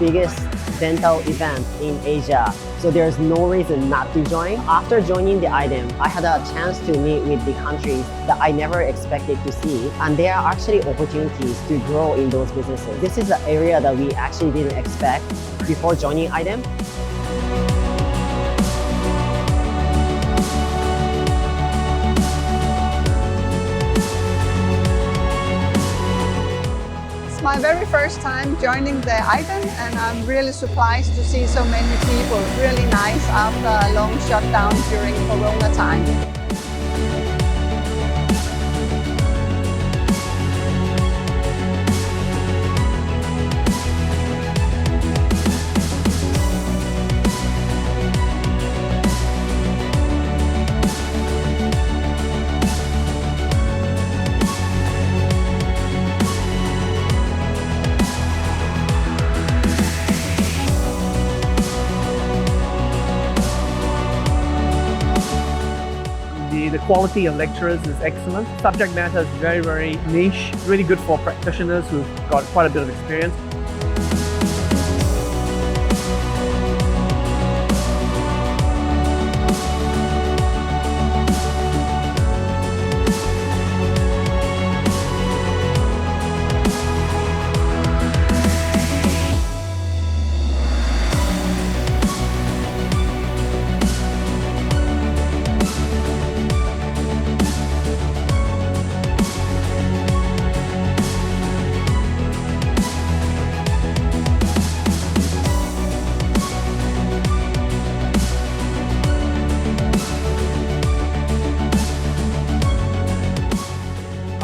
biggest dental event in Asia. So there's no reason not to join. After joining the IDEM, I had a chance to meet with the countries that I never expected to see. And there are actually opportunities to grow in those businesses. This is an area that we actually didn't expect before joining IDEM. My very first time joining the IDEM, and I'm really surprised to see so many people. Really nice after a long shutdown during Corona time. The quality of lecturers is excellent. Subject matter is very niche. Really good for practitioners who've got quite a bit of experience.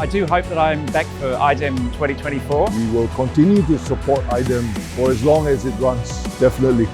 I do hope that I'm back for IDEM 2024. We will continue to support IDEM for as long as it runs, definitely.